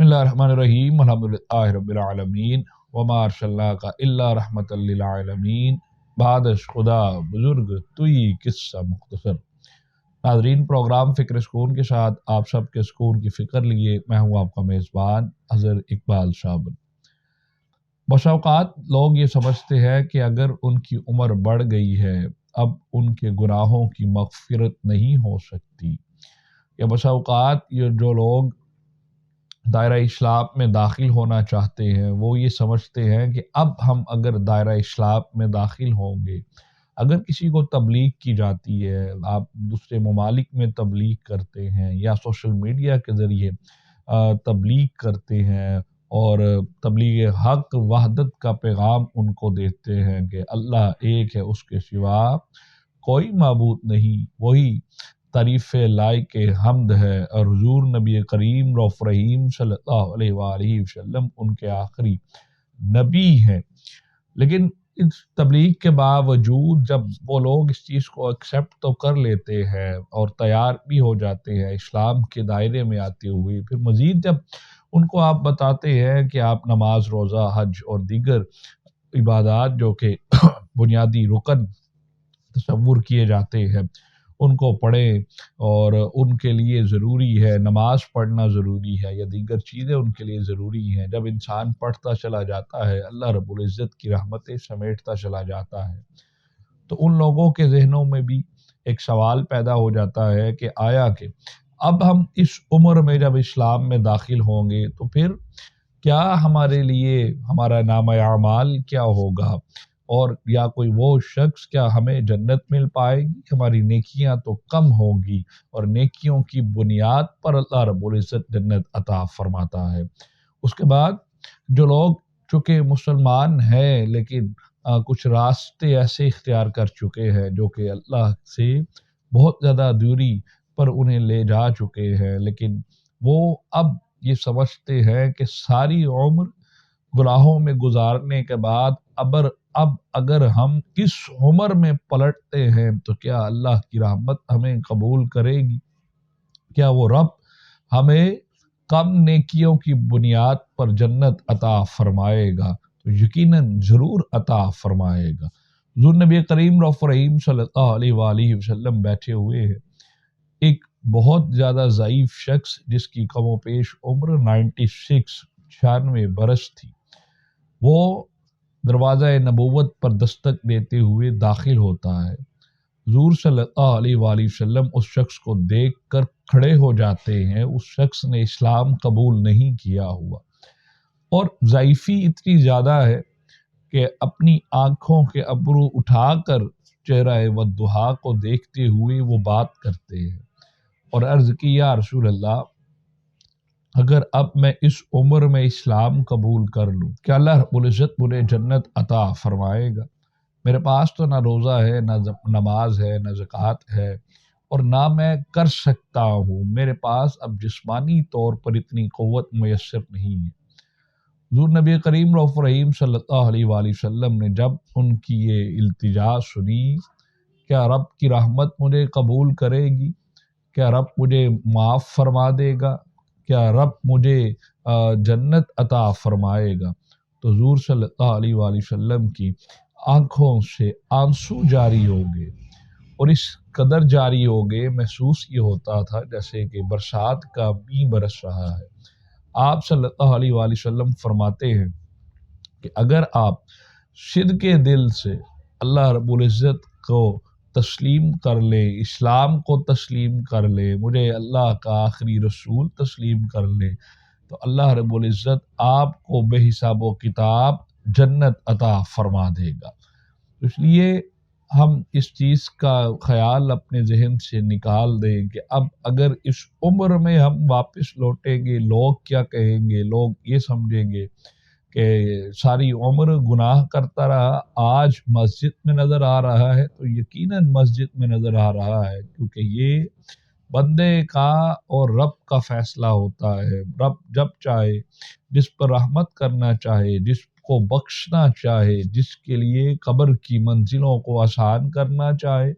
बिस्मिल्लाहिर्रहमानिर्रहीम अल्हम्दुलिल्लाहि रब्बिल आलमीन वमा अर्सलनाका इल्ला रहमतल लिल आलमीन बादश खुदा बुजुर्ग तुई किस्सा मुख्तसर। नाज़रीन, प्रोग्राम फ़िक्र सुकून के साथ आप सबके सुकून की फ़िक्र लिए मैं हूँ आपका मेज़बान अज़हर इकबाल शाबन। बस औक़ात लोग ये समझते हैं कि अगर उनकी उम्र बढ़ गई है अब उनके गुनाहों की मग़फ़िरत नहीं हो सकती, या बस औक़ात ये जो लोग दायरा इस्लाम में दाखिल होना चाहते हैं वो ये समझते हैं कि अब हम अगर दायरा इस्लाम में दाखिल होंगे, अगर किसी को तबलीग की जाती है, आप दूसरे ममालिक में तबलीग करते हैं या सोशल मीडिया के ज़रिए तबलीग करते हैं और तबलीग हक़ वहदत का पैगाम उनको देते हैं कि अल्लाह एक है, उसके सिवा कोई माबूद नहीं, वही तारीफ़ लायक हम्द है और हुज़ूर नबी करीम रऊफ़ रहीम सल्लल्लाहु अलैहि वसल्लम उनके आखिरी नबी हैं। लेकिन इस तबलीग के बावजूद जब वो लोग इस चीज़ को एक्सेप्ट तो कर लेते हैं और तैयार भी हो जाते हैं इस्लाम के दायरे में आते हुए, फिर मज़ीद जब उनको आप बताते हैं कि आप नमाज, रोज़ा, हज और दीगर इबादात जो कि बुनियादी रुकन तसव्वुर किए जाते हैं उनको पढ़ें और उनके लिए ज़रूरी है, नमाज़ पढ़ना ज़रूरी है या दीगर चीज़ें उनके लिए ज़रूरी हैं, जब इंसान पढ़ता चला जाता है अल्लाह रब्बुल इज़्ज़त की रहमतें समेटता चला जाता है, तो उन लोगों के ज़हनों में भी एक सवाल पैदा हो जाता है कि आया कि अब हम इस उम्र में जब इस्लाम में दाखिल होंगे तो फिर क्या हमारे लिए हमारा नाम-ए-आमाल क्या होगा, और या कोई वो शख्स क्या हमें जन्नत मिल पाएगी, हमारी नेकियां तो कम होंगी और नेकियों की बुनियाद पर अल्लाह रब्बुल इज़्ज़त जन्नत अता फरमाता है। उसके बाद जो लोग चूँकि मुसलमान हैं लेकिन कुछ रास्ते ऐसे इख्तियार कर चुके हैं जो कि अल्लाह से बहुत ज़्यादा दूरी पर उन्हें ले जा चुके हैं, लेकिन वो अब ये समझते हैं कि सारी उम्र गुनाहों में गुजारने के बाद अब अगर हम इस उम्र में पलटते हैं तो क्या अल्लाह की रहमत हमें कबूल करेगी, क्या वो रब हमें कम नेकियों की बुनियाद पर जन्नत अता फरमाएगा, तो यकीनन ज़रूर अता फरमाएगा। हुज़ूर नबी करीम रऊफ़ रहीम सल्लल्लाहु अलैहि वसल्लम बैठे हुए हैं, एक बहुत ज़्यादा ज़ईफ़ शख्स जिसकी कमोपेश उम्र 96 बरस थी, वो दरवाज़ा नबूवत पर दस्तक देते हुए दाखिल होता है। हुज़ूर सल्लल्लाहु अलैहि वसल्लम उस शख्स को देख कर खड़े हो जाते हैं, उस शख्स ने इस्लाम कबूल नहीं किया हुआ और ज़ईफ़ी इतनी ज़्यादा है कि अपनी आँखों के अब्रू उठाकर चेहरा वद्दुहा को देखते हुए वो बात करते हैं और अर्ज़ की, या रसूल अल्लाह, अगर अब मैं इस उम्र में इस्लाम कबूल कर लूँ क्या अल्लाह रब्बुल इज़्ज़त मुझे जन्नत अता फरमाएगा। मेरे पास तो ना रोज़ा है, ना नमाज है, ना ज़कात है और ना मैं कर सकता हूँ, मेरे पास अब जिस्मानी तौर पर इतनी क़ुव्वत मुयस्सर नहीं है। हुज़ूर नबी करीम रऊफ़ रहीम सल्लल्लाहु अलैहि वसल्लम ने जब उनकी ये इल्तिजा सुनी, क्या रब की रहमत मुझे कबूल करेगी, क्या रब मुझे माफ़ फरमा देगा, क्या रब मुझे जन्नत अता फरमाएगा, तो हुज़ूर सल्लल्लाहु अलैहि वसल्लम की आँखों से आंसू जारी हो गए और इस कदर जारी हो गए महसूस ये होता था जैसे कि बरसात का मी बरस रहा है। आप सल्लल्लाहु अलैहि वसल्लम फरमाते हैं कि अगर आप सिद्क़े दिल से अल्लाह रब्बुल इज़्ज़त को तस्लीम कर ले, इस्लाम को तस्लीम कर ले, मुझे अल्लाह का आखिरी रसूल तस्लीम कर ले, तो अल्लाह रब्बुल इज़्ज़त आपको बेहिसाबो किताब जन्नत अता फरमा देगा। इसलिए हम इस चीज़ का ख़याल अपने जहन से निकाल दें कि अब अगर इस उम्र में हम वापस लौटेंगे लोग क्या कहेंगे, लोग ये समझेंगे कि सारी उम्र गुनाह करता रहा, आज मस्जिद में नज़र आ रहा है, तो यकीनन मस्जिद में नज़र आ रहा है क्योंकि ये बंदे का और रब का फ़ैसला होता है। रब जब चाहे जिस पर रहमत करना चाहे, जिसको बख्शना चाहे, जिसके लिए कब्र की मंजिलों को आसान करना चाहे,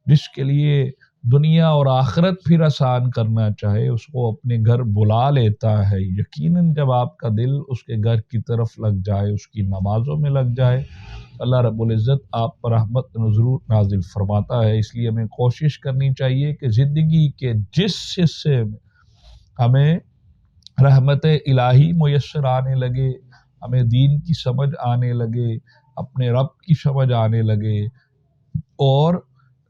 जिसके लिए دنیا اور آخرت پھر آسان کرنا چاہے اس کو اپنے گھر بلا لیتا ہے۔ یقیناً جب آپ کا دل اس کے گھر کی طرف لگ جائے، اس کی نمازوں میں لگ جائے، اللہ رب العزت آپ پر رحمت ضرور نازل فرماتا ہے۔ اس لیے ہمیں کوشش کرنی چاہیے کہ زندگی کے جس حصے میں ہمیں رحمت الہی میسر آنے لگے، ہمیں دین کی سمجھ آنے لگے، اپنے رب کی سمجھ آنے لگے اور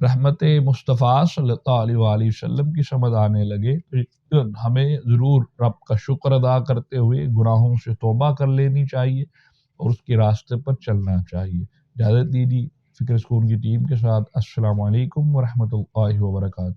رحمت مصطفیٰ صلی اللہ علیہ وآلہ وسلم کی سمجھ آنے لگے، تو ہمیں ضرور رب کا شکر ادا کرتے ہوئے گناہوں سے توبہ کر لینی چاہیے اور اس کے راستے پر چلنا چاہیے۔ اجازت دیجیے فکر سکون کی ٹیم کے ساتھ۔ السلام علیکم ورحمۃ اللہ وبرکاتہ۔